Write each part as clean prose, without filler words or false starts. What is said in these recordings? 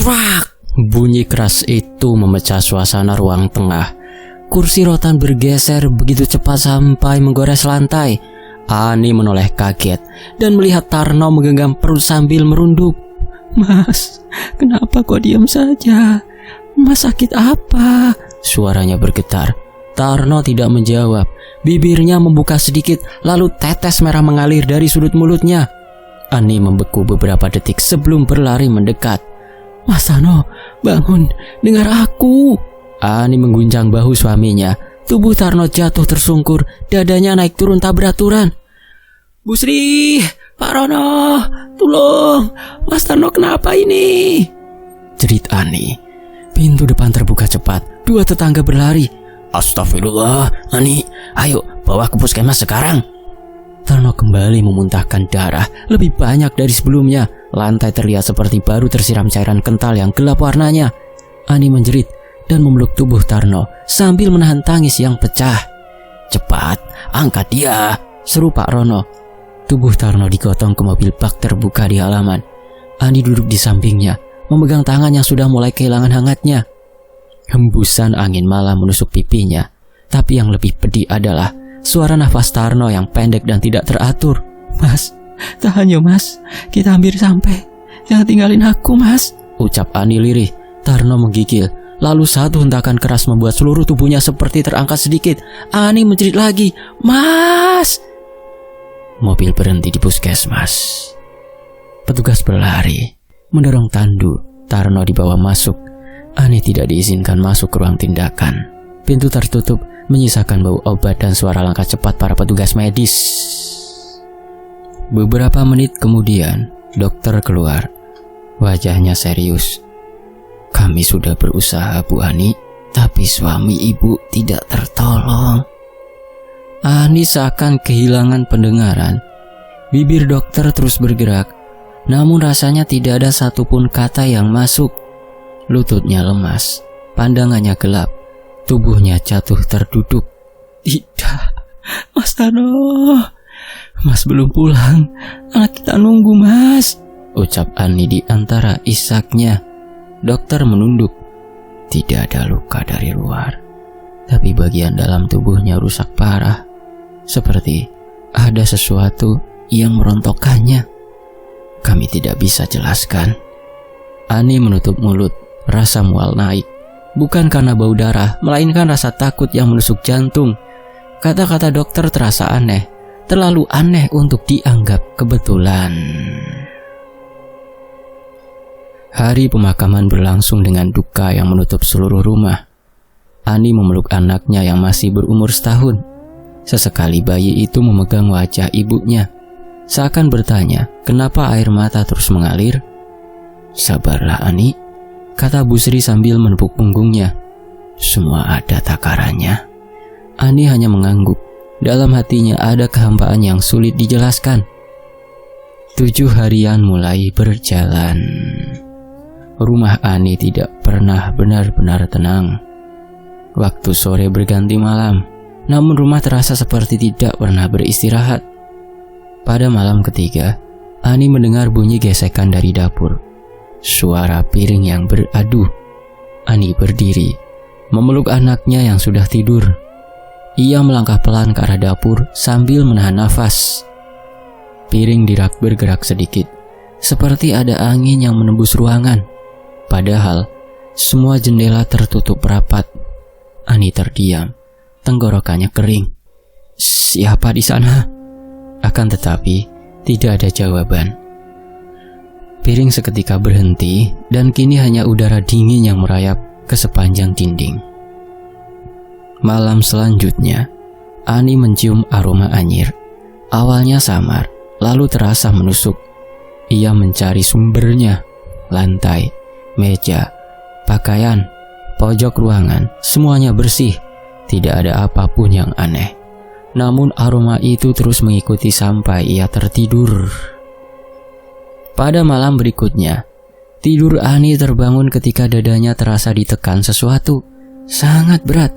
Srak! Bunyi keras itu memecah suasana ruang tengah. Kursi rotan bergeser begitu cepat sampai menggores lantai. Ani menoleh kaget dan melihat Tarno menggenggam perut sambil merunduk. Mas, kenapa kok diam saja? Mas sakit apa? Suaranya bergetar. Tarno tidak menjawab. Bibirnya membuka sedikit, lalu tetes merah mengalir dari sudut mulutnya. Ani membeku beberapa detik sebelum berlari mendekat. Mas Tarno, bangun, dengar aku. Ani mengguncang bahu suaminya. Tubuh Tarno jatuh tersungkur, dadanya naik turun tak beraturan. Bu Sri, Pak Rono, tolong, Mas Tarno kenapa ini? Jerit Ani. Pintu depan terbuka cepat, dua tetangga berlari. Astagfirullah, Ani, ayo bawa ke puskesmas sekarang. Tarno kembali memuntahkan darah lebih banyak dari sebelumnya. Lantai terlihat seperti baru tersiram cairan kental yang gelap warnanya. Ani menjerit dan memeluk tubuh Tarno sambil menahan tangis yang pecah. Cepat, angkat dia, seru Pak Rono. Tubuh Tarno digotong ke mobil bak terbuka di halaman. Ani duduk di sampingnya, memegang tangan yang sudah mulai kehilangan hangatnya. Hembusan angin malam menusuk pipinya. Tapi yang lebih pedih adalah suara nafas Tarno yang pendek dan tidak teratur. Mas, tahan ya mas, kita hampir sampai. Jangan tinggalin aku mas, ucap Ani lirih. Tarno menggigil, lalu satu hentakan keras membuat seluruh tubuhnya seperti terangkat sedikit. Ani menjerit lagi, mas. Mobil berhenti di puskesmas. Petugas berlari, mendorong tandu. Tarno dibawa masuk. Ani tidak diizinkan masuk ke ruang tindakan. Pintu tertutup, menyisakan bau obat dan suara langkah cepat para petugas medis. Beberapa menit kemudian, dokter keluar. Wajahnya serius. Kami sudah berusaha Bu Ani, tapi suami ibu tidak tertolong. Ani seakan kehilangan pendengaran. Bibir dokter terus bergerak, namun rasanya tidak ada satupun kata yang masuk. Lututnya lemas, pandangannya gelap, tubuhnya jatuh terduduk. Tidak, Mas Tarno, Mas belum pulang, anak kita nunggu mas, ucap Ani di antara isaknya. Dokter menunduk. Tidak ada luka dari luar, tapi bagian dalam tubuhnya rusak parah, seperti ada sesuatu yang merontokkannya. Kami tidak bisa jelaskan. Ani menutup mulut, rasa mual naik. Bukan karena bau darah, melainkan rasa takut yang menusuk jantung. Kata-kata dokter terasa aneh, terlalu aneh untuk dianggap kebetulan. Hari pemakaman berlangsung dengan duka yang menutup seluruh rumah. Ani memeluk anaknya yang masih berumur setahun. Sesekali bayi itu memegang wajah ibunya, seakan bertanya kenapa air mata terus mengalir. Sabarlah Ani, kata Bu Sri sambil menepuk punggungnya. Semua ada takarannya. Ani hanya mengangguk. Dalam hatinya ada kehampaan yang sulit dijelaskan. 7 harian mulai berjalan. Rumah Ani tidak pernah benar-benar tenang. Waktu sore berganti malam, namun rumah terasa seperti tidak pernah beristirahat. Pada malam ketiga, Ani mendengar bunyi gesekan dari dapur. Suara piring yang beradu. Ani berdiri, memeluk anaknya yang sudah tidur. Ia melangkah pelan ke arah dapur sambil menahan nafas. Piring di rak bergerak sedikit, seperti ada angin yang menembus ruangan. Padahal semua jendela tertutup rapat. Ani terdiam, tenggorokannya kering. Siapa di sana? Akan tetapi tidak ada jawaban. Piring seketika berhenti dan kini hanya udara dingin yang merayap ke sepanjang dinding. Malam selanjutnya, Ani mencium aroma anyir. Awalnya samar, lalu terasa menusuk. Ia mencari sumbernya. Lantai, meja, pakaian, pojok ruangan, semuanya bersih. Tidak ada apapun yang aneh. Namun aroma itu terus mengikuti sampai ia tertidur. Pada malam berikutnya, tidur Ani terbangun ketika dadanya terasa ditekan sesuatu. Sangat berat.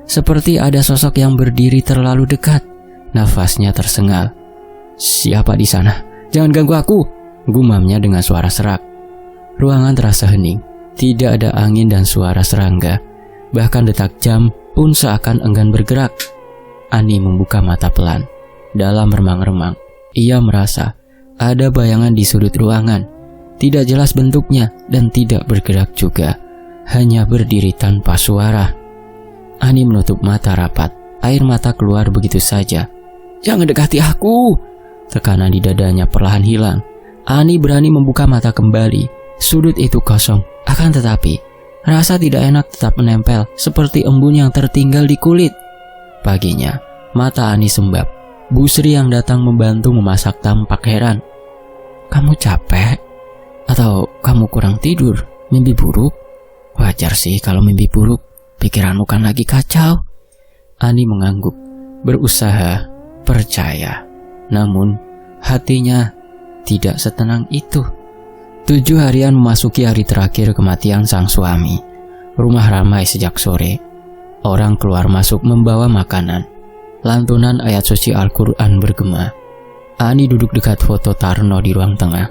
Seperti ada sosok yang berdiri terlalu dekat. Nafasnya tersengal. Siapa di sana? Jangan ganggu aku, gumamnya dengan suara serak. Ruangan terasa hening. Tidak ada angin dan suara serangga. Bahkan detak jam pun seakan enggan bergerak. Ani membuka mata pelan. Dalam remang-remang, ia merasa ada bayangan di sudut ruangan. Tidak jelas bentuknya dan tidak bergerak juga. Hanya berdiri tanpa suara. Ani menutup mata rapat. Air mata keluar begitu saja. "Jangan dekati aku!" Tekanan di dadanya perlahan hilang. Ani berani membuka mata kembali. Sudut itu kosong. Akan tetapi, rasa tidak enak tetap menempel seperti embun yang tertinggal di kulit. Paginya, mata Ani sembab. Bu Sri yang datang membantu memasak tampak heran. "Kamu capek? Atau kamu kurang tidur? Mimpi buruk?" "Wajar sih kalau mimpi buruk. Pikiranmu kan lagi kacau." Ani mengangguk, berusaha percaya. Namun, hatinya tidak setenang itu. 7 harian memasuki hari terakhir kematian sang suami. Rumah ramai sejak sore. Orang keluar masuk membawa makanan. Lantunan ayat suci Al-Quran bergema. Ani duduk dekat foto Tarno di ruang tengah.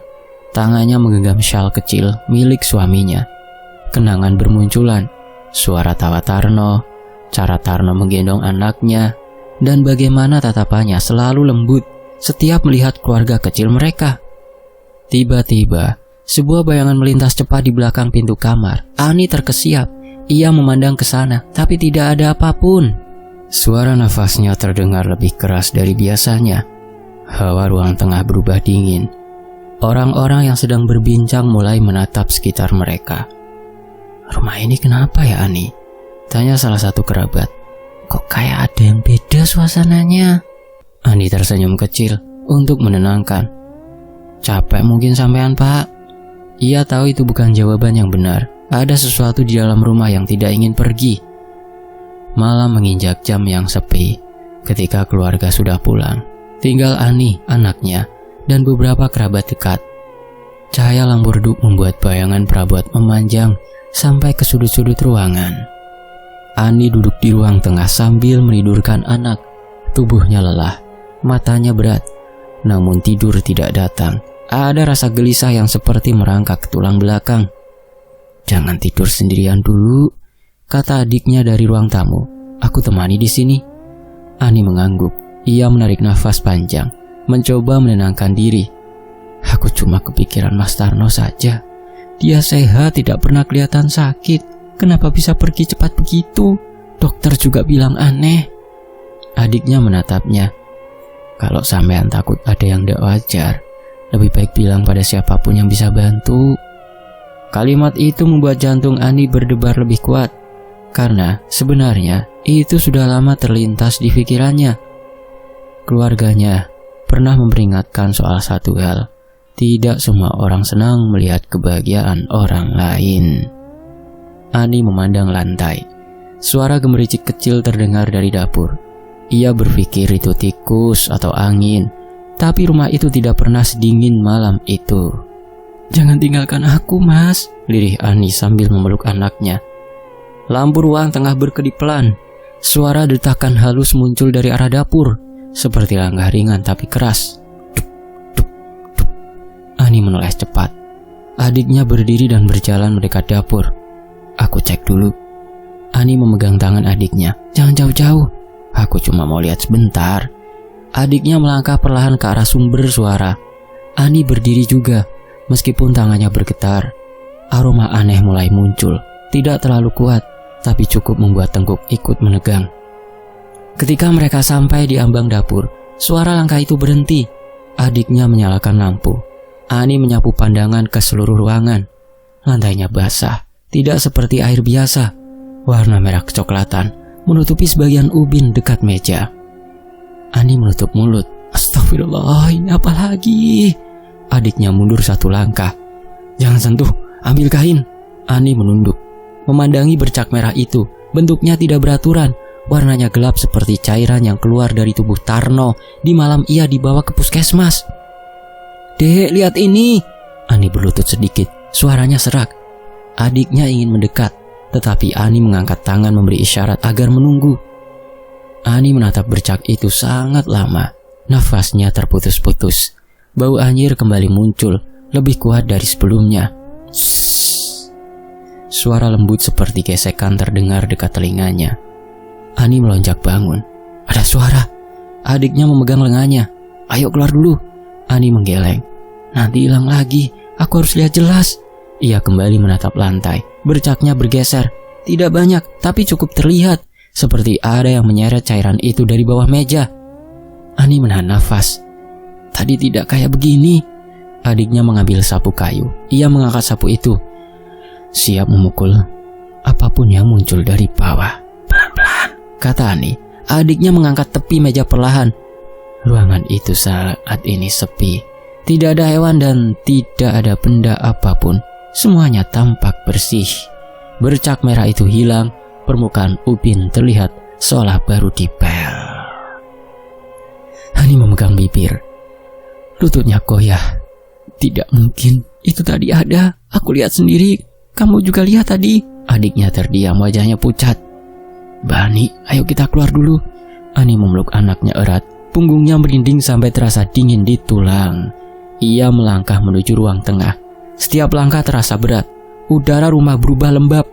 Tangannya menggenggam syal kecil milik suaminya. Kenangan bermunculan. Suara tawa Tarno, cara Tarno menggendong anaknya, dan bagaimana tatapannya selalu lembut setiap melihat keluarga kecil mereka. Tiba-tiba, sebuah bayangan melintas cepat di belakang pintu kamar. Ani terkesiap. Ia memandang ke sana, tapi tidak ada apapun. Suara nafasnya terdengar lebih keras dari biasanya. Hawa ruang tengah berubah dingin. Orang-orang yang sedang berbincang mulai menatap sekitar mereka. "Rumah ini kenapa ya, Ani?" tanya salah satu kerabat. "Kok kayak ada yang beda suasananya?" Ani tersenyum kecil untuk menenangkan. "Capek mungkin sampean, Pak." Ia tahu itu bukan jawaban yang benar. Ada sesuatu di dalam rumah yang tidak ingin pergi. Malam menginjak jam yang sepi. Ketika keluarga sudah pulang, tinggal Ani, anaknya, dan beberapa kerabat dekat. Cahaya lampu redup membuat bayangan perabot memanjang sampai ke sudut-sudut ruangan. Ani duduk di ruang tengah sambil menidurkan anak. Tubuhnya lelah, matanya berat, namun tidur tidak datang. Ada rasa gelisah yang seperti merangkak ke tulang belakang. "Jangan tidur sendirian dulu," kata adiknya dari ruang tamu. "Aku temani di sini." Ani mengangguk. Ia menarik nafas panjang, mencoba menenangkan diri. "Aku cuma kepikiran Mas Tarno saja. Dia sehat, tidak pernah kelihatan sakit. Kenapa bisa pergi cepat begitu? Dokter juga bilang aneh." Adiknya menatapnya. "Kalau sampean takut ada yang tidak wajar, lebih baik bilang pada siapapun yang bisa bantu." Kalimat itu membuat jantung Ani berdebar lebih kuat. Karena sebenarnya itu sudah lama terlintas di pikirannya. Keluarganya pernah memperingatkan soal satu hal. Tidak semua orang senang melihat kebahagiaan orang lain. Ani memandang lantai. Suara gemericik kecil terdengar dari dapur. Ia berpikir itu tikus atau angin. Tapi rumah itu tidak pernah sedingin malam itu. "Jangan tinggalkan aku, Mas," lirih Ani sambil memeluk anaknya. Lampu ruang tengah berkedip pelan. Suara detakan halus muncul dari arah dapur, seperti langkah ringan tapi keras. Duk, duk, duk. Ani menoleh cepat. Adiknya berdiri dan berjalan mendekat dapur. "Aku cek dulu." Ani memegang tangan adiknya. "Jangan jauh-jauh. Aku cuma mau lihat sebentar." Adiknya melangkah perlahan ke arah sumber suara. Ani berdiri juga. Meskipun tangannya bergetar, aroma aneh mulai muncul. Tidak terlalu kuat, tapi cukup membuat tengkuk ikut menegang. Ketika mereka sampai di ambang dapur, suara langkah itu berhenti. Adiknya menyalakan lampu. Ani menyapu pandangan ke seluruh ruangan. Lantainya basah, tidak seperti air biasa. Warna merah kecoklatan menutupi sebagian ubin dekat meja. Ani menutup mulut. "Astagfirullah, ini apa lagi?" Adiknya mundur satu langkah. "Jangan sentuh, ambil kain." Ani menunduk, memandangi bercak merah itu. Bentuknya tidak beraturan. Warnanya gelap seperti cairan yang keluar dari tubuh Tarno di malam ia dibawa ke puskesmas. "Dek, lihat ini." Ani berlutut sedikit. Suaranya serak. Adiknya ingin mendekat, tetapi Ani mengangkat tangan memberi isyarat agar menunggu. Ani menatap bercak itu sangat lama. Nafasnya terputus-putus. Bau anyir kembali muncul, lebih kuat dari sebelumnya. Suara lembut seperti gesekan terdengar dekat telinganya. Ani melonjak bangun. Ada suara. Adiknya memegang lengannya. Ayo keluar dulu. Ani menggeleng. Nanti hilang lagi. Aku harus lihat jelas. Ia kembali menatap lantai. Bercaknya bergeser. Tidak banyak, tapi cukup terlihat. Seperti ada yang menyeret cairan itu dari bawah meja. Ani menahan nafas. Tadi tidak kayak begini. Adiknya mengambil sapu kayu. Ia mengangkat sapu itu. Siap memukul apapun yang muncul dari bawah. Pelan-pelan, kata Ani. Adiknya mengangkat tepi meja perlahan. Ruangan itu saat ini sepi. Tidak ada hewan dan tidak ada benda apapun. Semuanya tampak bersih. Bercak merah itu hilang. Permukaan Upin terlihat seolah baru dipel. Ani memegang bibir. Lututnya goyah. Tidak mungkin, itu tadi ada. Aku lihat sendiri. Kamu juga lihat tadi. Adiknya terdiam, wajahnya pucat. Bani, ayo kita keluar dulu. Ani memeluk anaknya erat. Punggungnya merinding sampai terasa dingin di tulang. Ia melangkah menuju ruang tengah. Setiap langkah terasa berat. Udara rumah berubah lembab.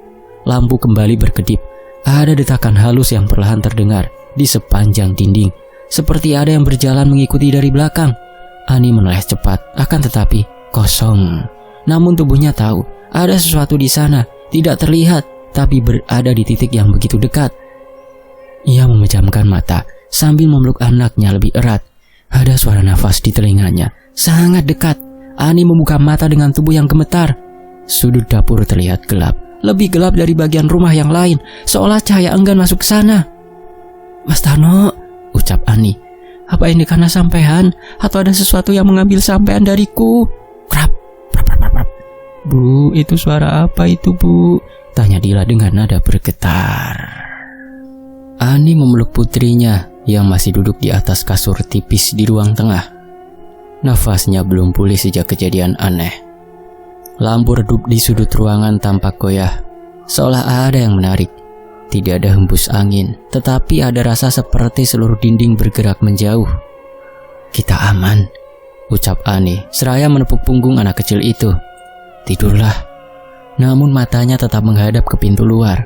Lampu kembali berkedip. Ada detakan halus yang perlahan terdengar di sepanjang dinding. Seperti ada yang berjalan mengikuti dari belakang. Ani menoleh cepat, akan tetapi kosong. Namun tubuhnya tahu ada sesuatu di sana. Tidak terlihat, tapi berada di titik yang begitu dekat. Ia memejamkan mata sambil memeluk anaknya lebih erat. Ada suara nafas di telinganya, sangat dekat. Ani membuka mata dengan tubuh yang gemetar. Sudut dapur terlihat gelap, lebih gelap dari bagian rumah yang lain, seolah cahaya enggan masuk ke sana. Mas Tarno, ucap Ani. Apa ini karena sampean atau ada sesuatu yang mengambil sampean dariku? Krap, krap, krap, krap. Bu, itu suara apa itu, Bu? Tanya Dila dengan nada bergetar. Ani memeluk putrinya yang masih duduk di atas kasur tipis di ruang tengah. Nafasnya belum pulih sejak kejadian aneh. Lampu redup di sudut ruangan tampak goyah, seolah ada yang menarik. Tidak ada hembus angin, tetapi ada rasa seperti seluruh dinding bergerak menjauh. Kita aman, ucap Ani seraya menepuk punggung anak kecil itu. Tidurlah. Namun matanya tetap menghadap ke pintu luar.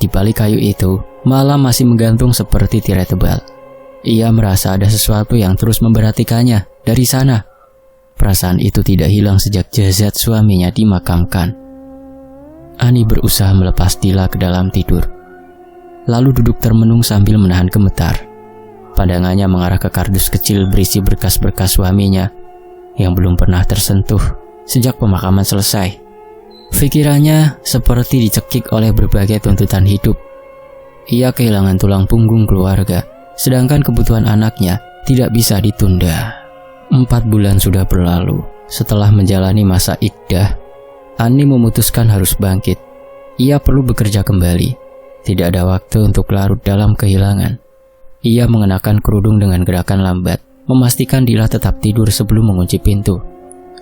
Di balik kayu itu, malam masih menggantung seperti tirai tebal. Ia merasa ada sesuatu yang terus memperhatikannya dari sana. Perasaan itu tidak hilang sejak jasad suaminya dimakamkan. Ani berusaha melepas Dila ke dalam tidur. Lalu duduk termenung sambil menahan gemetar. Pandangannya mengarah ke kardus kecil berisi berkas-berkas suaminya yang belum pernah tersentuh sejak pemakaman selesai. Pikirannya seperti dicekik oleh berbagai tuntutan hidup. Ia kehilangan tulang punggung keluarga, sedangkan kebutuhan anaknya tidak bisa ditunda. 4 bulan sudah berlalu. Setelah menjalani masa iddah, Ani memutuskan harus bangkit. Ia perlu bekerja kembali. Tidak ada waktu untuk larut dalam kehilangan. Ia mengenakan kerudung dengan gerakan lambat, memastikan Dila tetap tidur sebelum mengunci pintu.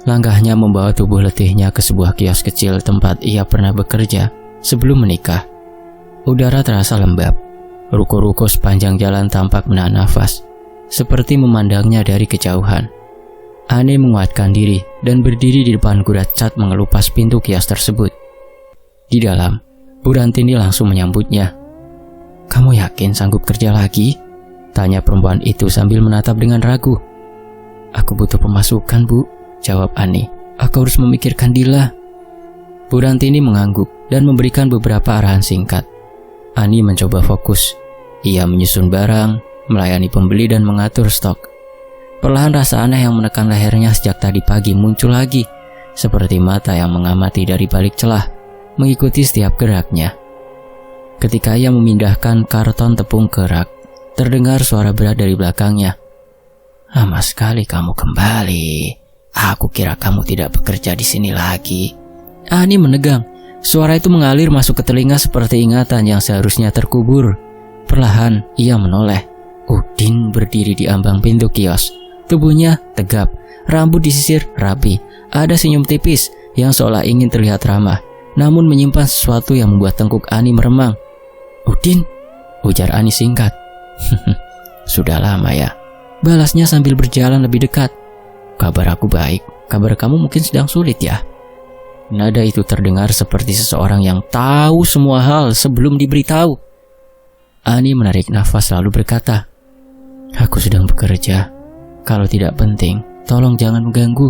Langkahnya membawa tubuh letihnya ke sebuah kios kecil tempat ia pernah bekerja sebelum menikah. Udara terasa lembab. Ruko-ruko sepanjang jalan tampak menahan nafas, seperti memandangnya dari kejauhan. Ani menguatkan diri dan berdiri di depan gurat cat mengelupas pintu kios tersebut. Di dalam, Bu Rantini langsung menyambutnya. Kamu yakin sanggup kerja lagi? Tanya perempuan itu sambil menatap dengan ragu. Aku butuh pemasukan, Bu, jawab Ani. Aku harus memikirkan Dila. Bu Rantini mengangguk dan memberikan beberapa arahan singkat. Ani mencoba fokus. Ia menyusun barang, melayani pembeli dan mengatur stok. Perlahan rasa aneh yang menekan lehernya sejak tadi pagi muncul lagi, seperti mata yang mengamati dari balik celah, mengikuti setiap geraknya. Ketika ia memindahkan karton tepung ke rak, terdengar suara berat dari belakangnya. Lama sekali kamu kembali. Aku kira kamu tidak bekerja di sini lagi. Ani menegang. Suara itu mengalir masuk ke telinga seperti ingatan yang seharusnya terkubur. Perlahan ia menoleh. Udin berdiri di ambang pintu kios. Tubuhnya tegap, rambut disisir rapi. Ada senyum tipis yang seolah ingin terlihat ramah, namun menyimpan sesuatu yang membuat tengkuk Ani meremang. Udin, ujar Ani singkat. Sudah lama ya, balasnya sambil berjalan lebih dekat. Kabar aku baik, kabar kamu mungkin sedang sulit ya. Nada itu terdengar seperti seseorang yang tahu semua hal sebelum diberitahu. Ani menarik nafas lalu berkata, "Aku sedang bekerja. Kalau tidak penting, tolong jangan mengganggu."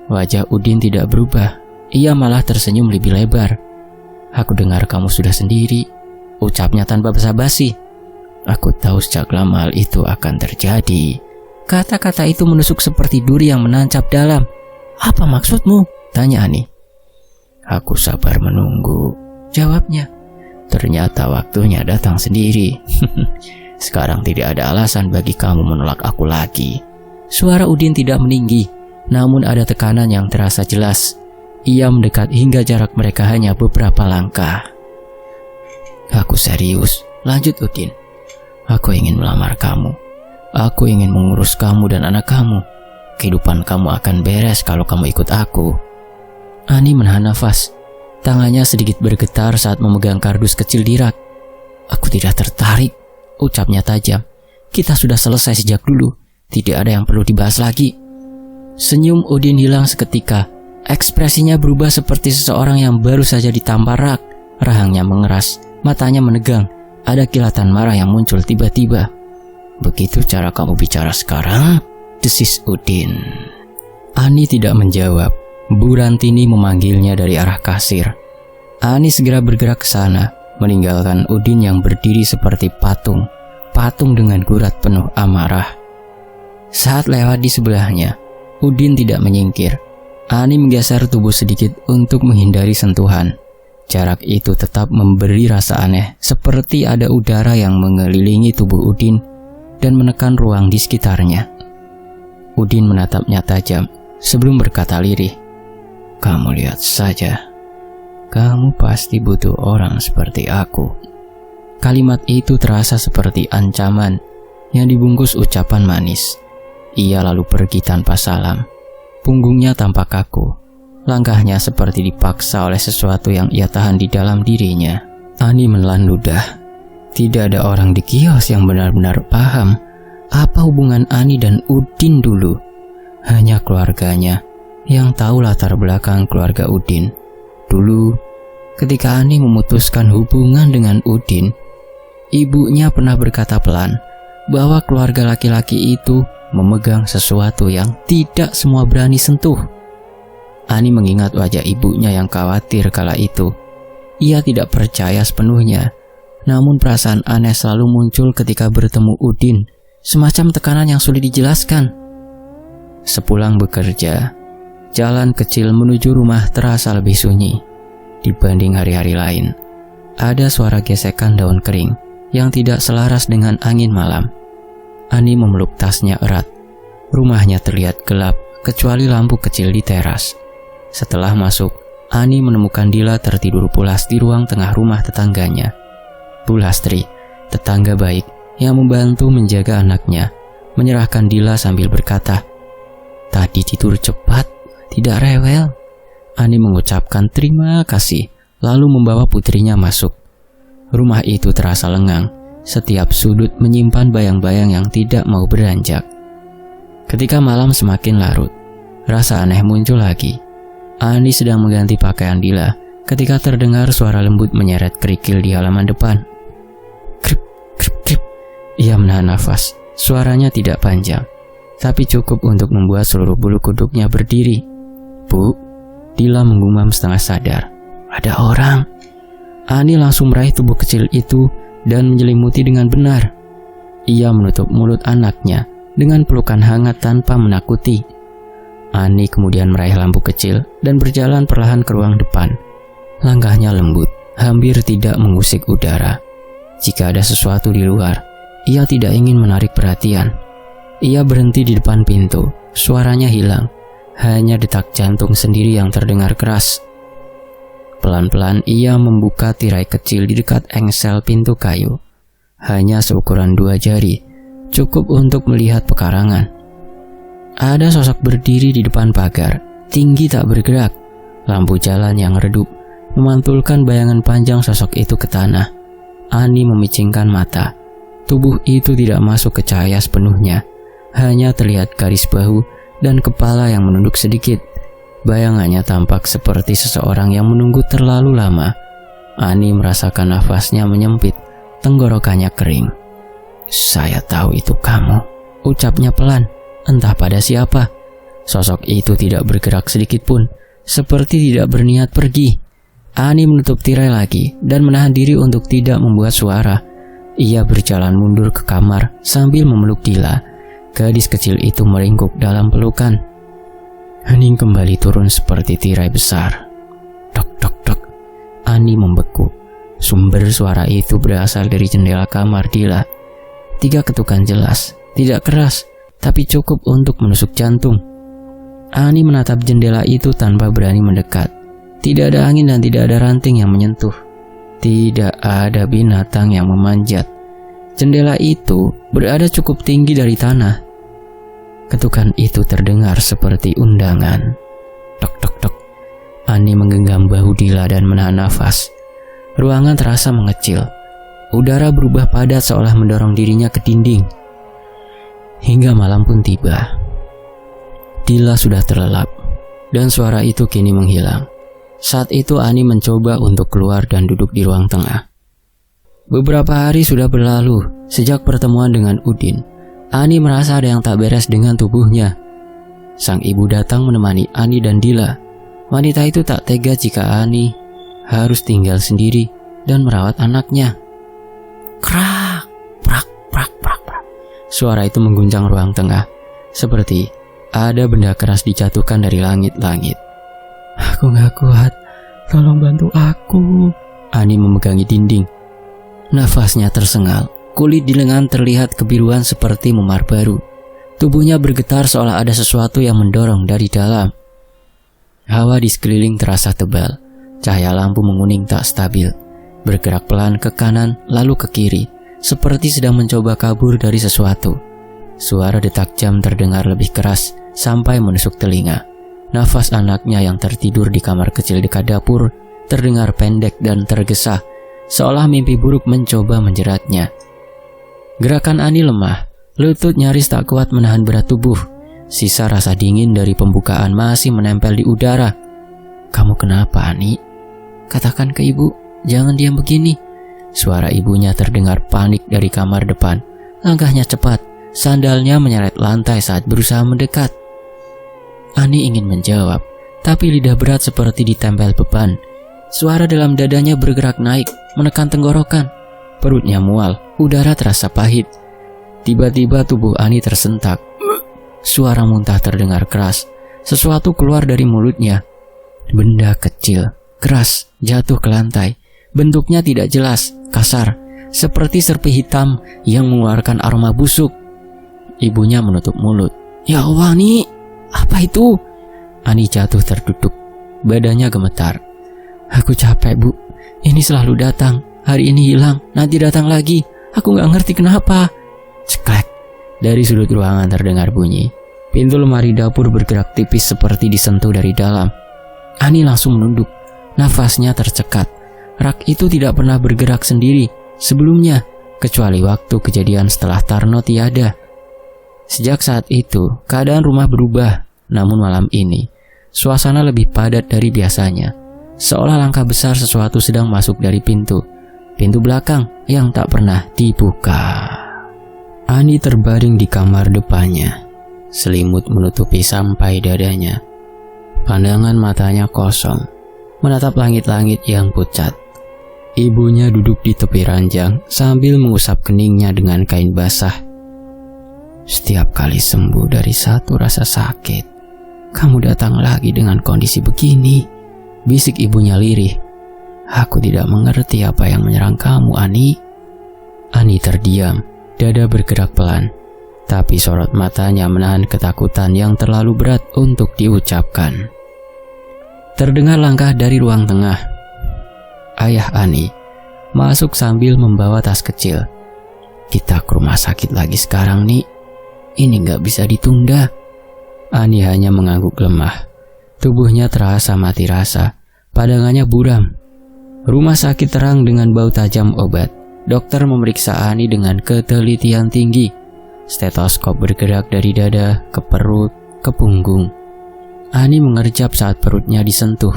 Wajah Udin tidak berubah. Ia malah tersenyum lebih lebar. "Aku dengar kamu sudah sendiri," ucapnya tanpa basa-basi. "Aku tahu sejak lama hal itu akan terjadi." Kata-kata itu menusuk seperti duri yang menancap dalam. "Apa maksudmu?" tanya Ani. "Aku sabar menunggu," jawabnya. "Ternyata waktunya datang sendiri." "Sekarang tidak ada alasan bagi kamu menolak aku lagi." Suara Udin tidak meninggi, namun ada tekanan yang terasa jelas. Ia mendekat hingga jarak mereka hanya beberapa langkah. "Aku serius," lanjut Udin. "Aku ingin melamar kamu. Aku ingin mengurus kamu dan anak kamu. Kehidupan kamu akan beres kalau kamu ikut aku." Ani menahan nafas. Tangannya sedikit bergetar saat memegang kardus kecil di rak. "Aku tidak tertarik," ucapnya tajam. "Kita sudah selesai sejak dulu. Tidak ada yang perlu dibahas lagi." Senyum Udin hilang seketika. Ekspresinya berubah seperti seseorang yang baru saja ditampar rak. Rahangnya mengeras, matanya menegang. Ada kilatan marah yang muncul tiba-tiba. "Begitu cara kamu bicara sekarang?" desis Udin. Ani tidak menjawab. Bu Rantini memanggilnya dari arah kasir. Ani segera bergerak ke sana, meninggalkan Udin yang berdiri seperti patung dengan gurat penuh amarah. Saat lewat di sebelahnya, Udin tidak menyingkir. Ani menggeser tubuh sedikit untuk menghindari sentuhan. Jarak itu tetap memberi rasa aneh, seperti ada udara yang mengelilingi tubuh Udin dan menekan ruang di sekitarnya. Udin menatapnya tajam sebelum berkata lirih, "Kamu lihat saja. Kamu pasti butuh orang seperti aku." Kalimat itu terasa seperti ancaman yang dibungkus ucapan manis. Ia lalu pergi tanpa salam. Punggungnya tampak kaku. Langkahnya seperti dipaksa oleh sesuatu yang ia tahan di dalam dirinya. Ani menelan ludah. Tidak ada orang di kios yang benar-benar paham apa hubungan Ani dan Udin dulu. Hanya keluarganya yang tahu latar belakang keluarga Udin. Dulu, ketika Ani memutuskan hubungan dengan Udin, ibunya pernah berkata pelan bahwa keluarga laki-laki itu memegang sesuatu yang tidak semua berani sentuh. Ani mengingat wajah ibunya yang khawatir kala itu. Ia tidak percaya sepenuhnya, namun perasaan aneh selalu muncul ketika bertemu Udin, semacam tekanan yang sulit dijelaskan. Sepulang bekerja, jalan kecil menuju rumah terasa lebih sunyi dibanding hari-hari lain. Ada suara gesekan daun kering yang tidak selaras dengan angin malam. Ani memeluk tasnya erat. Rumahnya terlihat gelap kecuali lampu kecil di teras. Setelah masuk, Ani menemukan Dila tertidur pulas di ruang tengah rumah tetangganya. Bu Lastri, tetangga baik yang membantu menjaga anaknya, menyerahkan Dila sambil berkata, "Tadi tidur cepat, tidak rewel." Ani mengucapkan terima kasih, lalu membawa putrinya masuk. Rumah itu terasa lengang. Setiap sudut menyimpan bayang-bayang yang tidak mau beranjak. Ketika malam semakin larut, rasa aneh muncul lagi. Ani sedang mengganti pakaian Dila ketika terdengar suara lembut menyeret kerikil di halaman depan. Krip, krip, krip. Ia menahan nafas. Suaranya tidak panjang, tapi cukup untuk membuat seluruh bulu kuduknya berdiri. "Bu," Dila menggumam setengah sadar. "Ada orang." Ani langsung meraih tubuh kecil itu dan menyelimuti dengan benar. Ia menutup mulut anaknya dengan pelukan hangat tanpa menakuti. Ani kemudian meraih lampu kecil dan berjalan perlahan ke ruang depan. Langkahnya lembut, hampir tidak mengusik udara. Jika ada sesuatu di luar, ia tidak ingin menarik perhatian. Ia berhenti di depan pintu. Suaranya hilang, hanya detak jantung sendiri yang terdengar keras. Pelan-pelan ia membuka tirai kecil di dekat engsel pintu kayu. Hanya seukuran 2 jari, cukup untuk melihat pekarangan. Ada sosok berdiri di depan pagar, tinggi tak bergerak. Lampu jalan yang redup memantulkan bayangan panjang sosok itu ke tanah. Ani memicingkan mata. Tubuh itu tidak masuk ke cahaya sepenuhnya. Hanya terlihat garis bahu dan kepala yang menunduk sedikit. Bayangannya tampak seperti seseorang yang menunggu terlalu lama. Ani merasakan nafasnya menyempit, tenggorokannya kering. "Saya tahu itu kamu," ucapnya pelan, entah pada siapa. Sosok itu tidak bergerak sedikit pun, seperti tidak berniat pergi. Ani menutup tirai lagi dan menahan diri untuk tidak membuat suara. Ia berjalan mundur ke kamar sambil memeluk Dila. Gadis kecil itu meringkuk dalam pelukan. Hening kembali turun seperti tirai besar. Dok, dok, dok. Ani membeku. Sumber suara itu berasal dari jendela kamar Dila. 3 ketukan jelas, tidak keras, tapi cukup untuk menusuk jantung. Ani menatap jendela itu tanpa berani mendekat. Tidak ada angin dan tidak ada ranting yang menyentuh. Tidak ada binatang yang memanjat. Jendela itu berada cukup tinggi dari tanah. Ketukan itu terdengar seperti undangan. Tok, tok, tok. Ani menggenggam bahu Dila dan menahan nafas. Ruangan terasa mengecil. Udara berubah padat seolah mendorong dirinya ke dinding. Hingga malam pun tiba. Dila sudah terlelap, dan suara itu kini menghilang. Saat itu Ani mencoba untuk keluar dan duduk di ruang tengah. Beberapa hari sudah berlalu sejak pertemuan dengan Udin. Ani merasa ada yang tak beres dengan tubuhnya. Sang ibu datang menemani Ani dan Dila. Wanita itu tak tega jika Ani harus tinggal sendiri dan merawat anaknya. Krak, prak, prak, prak, prak. Suara itu mengguncang ruang tengah, seperti ada benda keras dijatuhkan dari langit-langit. Aku gak kuat, tolong bantu aku. Ani memegangi dinding. Nafasnya tersengal. Kulit di lengan terlihat kebiruan seperti memar baru. Tubuhnya bergetar seolah ada sesuatu yang mendorong dari dalam. Hawa di sekeliling terasa tebal. Cahaya lampu menguning tak stabil. Bergerak pelan ke kanan lalu ke kiri, seperti sedang mencoba kabur dari sesuatu. Suara detak jam terdengar lebih keras sampai menusuk telinga. Nafas anaknya yang tertidur di kamar kecil dekat dapur terdengar pendek dan tergesa, seolah mimpi buruk mencoba menjeratnya. Gerakan Ani lemah, lutut nyaris tak kuat menahan berat tubuh. Sisa rasa dingin dari pembukaan masih menempel di udara. Kamu kenapa, Ani? Katakan ke ibu, jangan diam begini. Suara ibunya terdengar panik dari kamar depan. Langkahnya cepat, sandalnya menyeret lantai saat berusaha mendekat. Ani ingin menjawab, tapi lidah berat seperti ditempel beban. Suara dalam dadanya bergerak naik, menekan tenggorokan. Perutnya mual, udara terasa pahit. Tiba-tiba tubuh Ani tersentak. Suara muntah terdengar keras. Sesuatu keluar dari mulutnya. Benda kecil, keras, jatuh ke lantai. Bentuknya tidak jelas, kasar, seperti serpi hitam yang mengeluarkan aroma busuk. Ibunya menutup mulut. Ya Allah, Ani, apa itu? Ani jatuh terduduk. Badannya gemetar. Aku capek, Bu. Ini selalu datang. Hari ini hilang, nanti datang lagi. Aku gak ngerti kenapa. Ceklek. Dari sudut ruangan terdengar bunyi. Pintu lemari dapur bergerak tipis seperti disentuh dari dalam. Ani langsung menunduk. Nafasnya tercekat. Rak itu tidak pernah bergerak sendiri sebelumnya, kecuali waktu kejadian setelah Tarno tiada. Sejak saat itu, keadaan rumah berubah. Namun malam ini, suasana lebih padat dari biasanya. Seolah langkah besar sesuatu sedang masuk dari pintu belakang yang tak pernah dibuka. Ani terbaring di kamar depannya. Selimut menutupi sampai dadanya. Pandangan matanya kosong, menatap langit-langit yang pucat. Ibunya duduk di tepi ranjang sambil mengusap keningnya dengan kain basah. Setiap kali sembuh dari satu rasa sakit, kamu datang lagi dengan kondisi begini, bisik ibunya lirih. Aku tidak mengerti apa yang menyerang kamu, Ani. Ani terdiam, dada bergerak pelan, tapi sorot matanya menahan ketakutan yang terlalu berat untuk diucapkan. Terdengar langkah dari ruang tengah. Ayah Ani masuk sambil membawa tas kecil. Kita ke rumah sakit lagi sekarang, Ni. Ini gak bisa ditunda. Ani hanya mengangguk lemah. Tubuhnya terasa mati rasa, pandangannya buram. Rumah sakit terang dengan bau tajam obat. Dokter memeriksa Ani dengan ketelitian tinggi. Stetoskop bergerak dari dada ke perut, ke punggung. Ani mengerjap saat perutnya disentuh.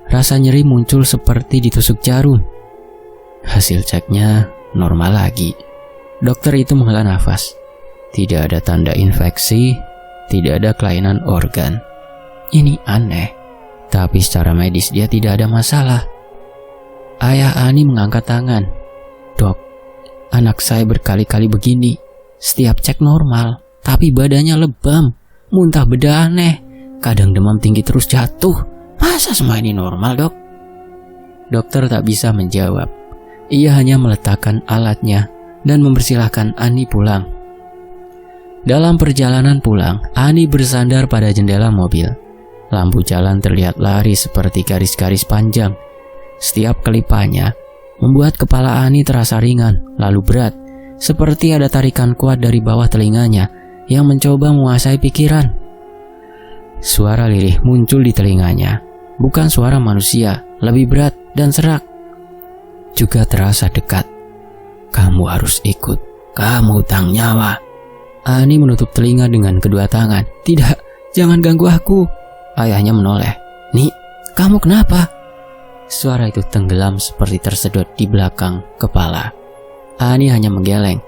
Rasa nyeri muncul seperti ditusuk jarum. Hasil ceknya normal lagi. Dokter itu menghela nafas. Tidak ada tanda infeksi, tidak ada kelainan organ. Ini aneh, tapi secara medis dia tidak ada masalah. Ayah Ani mengangkat tangan. Dok, anak saya berkali-kali begini. Setiap cek normal, tapi badannya lebam, muntah beda aneh, kadang demam tinggi terus jatuh. Masa semua ini normal, dok? Dokter tak bisa menjawab. Ia hanya meletakkan alatnya dan mempersilahkan Ani pulang. Dalam perjalanan pulang, Ani bersandar pada jendela mobil. Lampu jalan terlihat lari seperti garis-garis panjang. Setiap kelipannya membuat kepala Ani terasa ringan, lalu berat, seperti ada tarikan kuat dari bawah telinganya yang mencoba menguasai pikiran. Suara lirih muncul di telinganya. Bukan suara manusia, lebih berat dan serak. Juga terasa dekat. Kamu harus ikut, kamu hutang nyawa. Ani menutup telinga dengan kedua tangan. Tidak, jangan ganggu aku. Ayahnya menoleh. Nik, kamu kenapa? Suara itu tenggelam seperti tersedot di belakang kepala. Ani hanya menggeleng.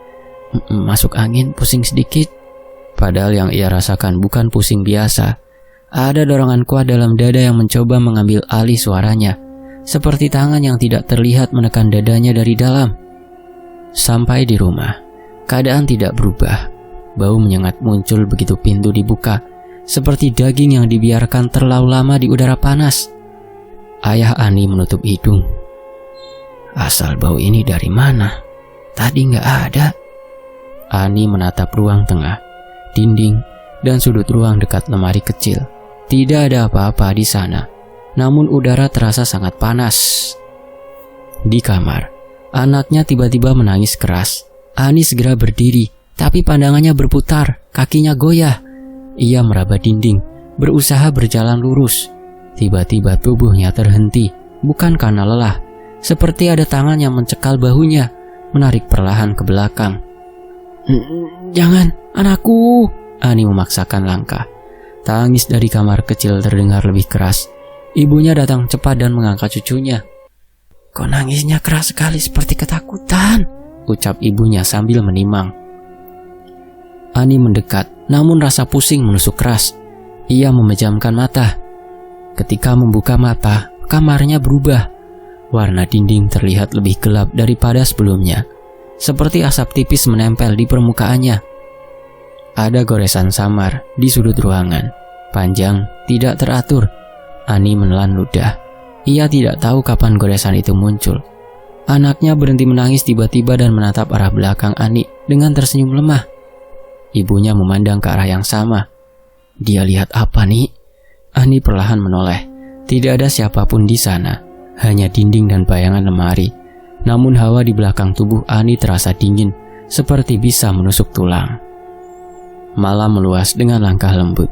Masuk angin, pusing sedikit. Padahal yang ia rasakan bukan pusing biasa. Ada dorongan kuat dalam dada yang mencoba mengambil alih suaranya, seperti tangan yang tidak terlihat menekan dadanya dari dalam. Sampai di rumah, keadaan tidak berubah. Bau menyengat muncul begitu pintu dibuka, seperti daging yang dibiarkan terlalu lama di udara panas. Ayah Ani menutup hidung. Asal bau ini dari mana? Tadi nggak ada. Ani menatap ruang tengah, dinding, dan sudut ruang dekat lemari kecil. Tidak ada apa-apa di sana, namun udara terasa sangat panas. Di kamar, anaknya tiba-tiba menangis keras. Ani segera berdiri, tapi pandangannya berputar, kakinya goyah. Ia meraba dinding, berusaha berjalan lurus. Tiba-tiba tubuhnya terhenti, bukan karena lelah, seperti ada tangan yang mencekal bahunya, menarik perlahan ke belakang. Jangan, anakku. Ani memaksakan langkah. Tangis dari kamar kecil terdengar lebih keras. Ibunya datang cepat dan mengangkat cucunya. Kok nangisnya keras sekali seperti ketakutan? Ucap ibunya sambil menimang. Ani mendekat, namun rasa pusing menusuk keras. Ia memejamkan mata. Ketika membuka mata, kamarnya berubah. Warna dinding terlihat lebih gelap daripada sebelumnya, seperti asap tipis menempel di permukaannya. Ada goresan samar di sudut ruangan, panjang, tidak teratur. Ani menelan ludah. Ia tidak tahu kapan goresan itu muncul. Anaknya berhenti menangis tiba-tiba dan menatap arah belakang Ani dengan tersenyum lemah. Ibunya memandang ke arah yang sama. Dia lihat apa nih? Ani perlahan menoleh. Tidak ada siapapun di sana, hanya dinding dan bayangan lemari. Namun hawa di belakang tubuh Ani terasa dingin, seperti bisa menusuk tulang. Malam meluas dengan langkah lembut,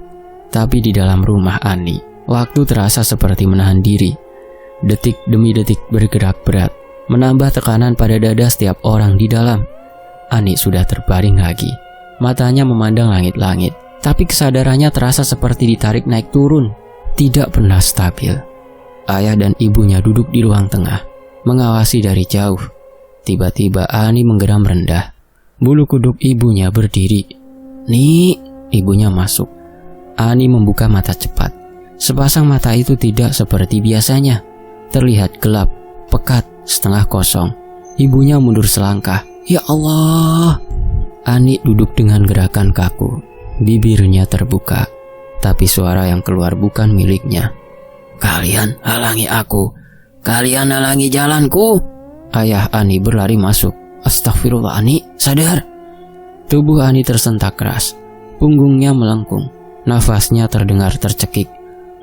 tapi di dalam rumah Ani, waktu terasa seperti menahan diri. Detik demi detik bergerak berat, menambah tekanan pada dada setiap orang di dalam. Ani sudah terbaring lagi, matanya memandang langit-langit, tapi kesadarannya terasa seperti ditarik naik turun, tidak pernah stabil. Ayah dan ibunya duduk di ruang tengah, mengawasi dari jauh. Tiba-tiba Ani menggeram rendah. Bulu kuduk ibunya berdiri. Nih, ibunya masuk. Ani membuka mata cepat. Sepasang mata itu tidak seperti biasanya. Terlihat gelap, pekat, setengah kosong. Ibunya mundur selangkah. Ya Allah. Ani duduk dengan gerakan kaku. Bibirnya terbuka, tapi suara yang keluar bukan miliknya. Kalian halangi aku. Kalian halangi jalanku. Ayah Ani berlari masuk. Astagfirullah Ani, sadar. Tubuh Ani tersentak keras. Punggungnya melengkung. Nafasnya terdengar tercekik.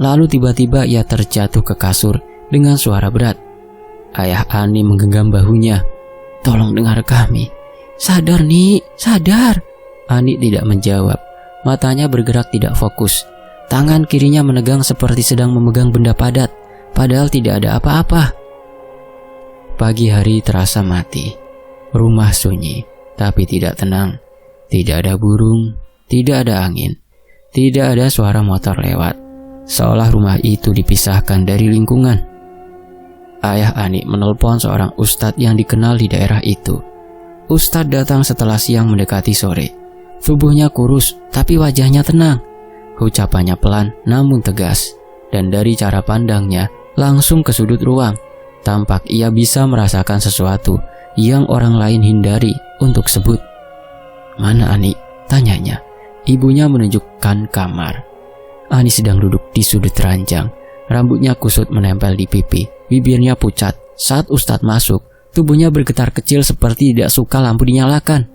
Lalu tiba-tiba ia terjatuh ke kasur dengan suara berat. Ayah Ani menggenggam bahunya. Tolong dengar kami. Sadar nih, sadar. Ani tidak menjawab. Matanya bergerak tidak fokus. Tangan kirinya menegang seperti sedang memegang benda padat, padahal tidak ada apa-apa. Pagi hari terasa mati. Rumah sunyi, tapi tidak tenang. Tidak ada burung, tidak ada angin, tidak ada suara motor lewat. seolah rumah itu dipisahkan dari lingkungan. Ayah Ani menelpon seorang ustadz yang dikenal di daerah itu. Ustadz datang setelah siang mendekati sore. Tubuhnya kurus tapi wajahnya tenang. Ucapannya pelan namun tegas, dan dari cara pandangnya langsung ke sudut ruang. Tampak ia bisa merasakan sesuatu yang orang lain hindari untuk sebut. "Mana Ani?" tanyanya. Ibunya menunjukkan kamar. Ani sedang duduk di sudut ranjang. Rambutnya kusut menempel di pipi, bibirnya pucat. Saat Ustadz masuk, tubuhnya bergetar kecil seperti tidak suka lampu dinyalakan.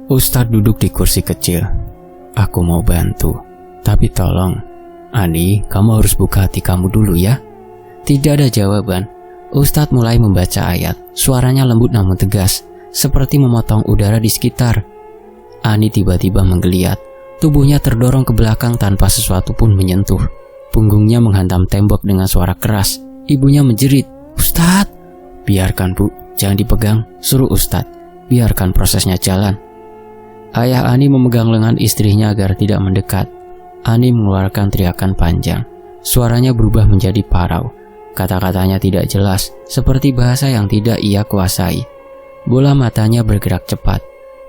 Ustadz duduk di kursi kecil. "Aku mau bantu, tapi tolong, Ani, kamu harus buka hati kamu dulu ya." Tidak ada jawaban. Ustadz mulai membaca ayat. Suaranya lembut namun tegas, seperti memotong udara di sekitar. Ani tiba-tiba menggeliat. Tubuhnya terdorong ke belakang tanpa sesuatu pun menyentuh. Punggungnya menghantam tembok dengan suara keras. Ibunya menjerit, "Ustadz!" "Biarkan Bu, jangan dipegang," suruh Ustadz. "Biarkan prosesnya jalan." Ayah Ani memegang lengan istrinya agar tidak mendekat. Ani mengeluarkan teriakan panjang. Suaranya berubah menjadi parau. Kata-katanya tidak jelas, seperti bahasa yang tidak ia kuasai. Bola matanya bergerak cepat.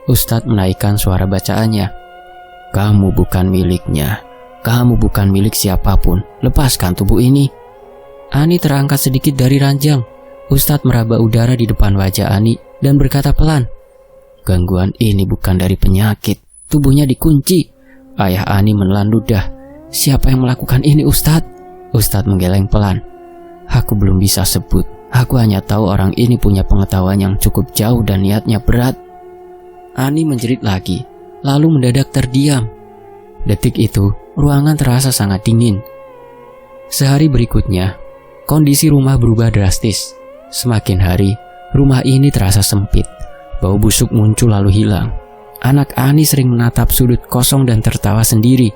Ustadz menaikkan suara bacaannya. "Kamu bukan miliknya. Kamu bukan milik siapapun. Lepaskan tubuh ini." Ani terangkat sedikit dari ranjang. Ustadz meraba udara di depan wajah Ani dan berkata pelan, "Gangguan ini bukan dari penyakit. Tubuhnya dikunci." Ayah Ani menelan ludah. "Siapa yang melakukan ini, Ustadz?" Ustadz menggeleng pelan. "Aku belum bisa sebut. Aku hanya tahu orang ini punya pengetahuan yang cukup jauh dan niatnya berat." Ani menjerit lagi, lalu mendadak terdiam. Detik itu, ruangan terasa sangat dingin. Sehari berikutnya, kondisi rumah berubah drastis. Semakin hari, rumah ini terasa sempit. Bau busuk muncul lalu hilang. Anak Ani sering menatap sudut kosong dan tertawa sendiri.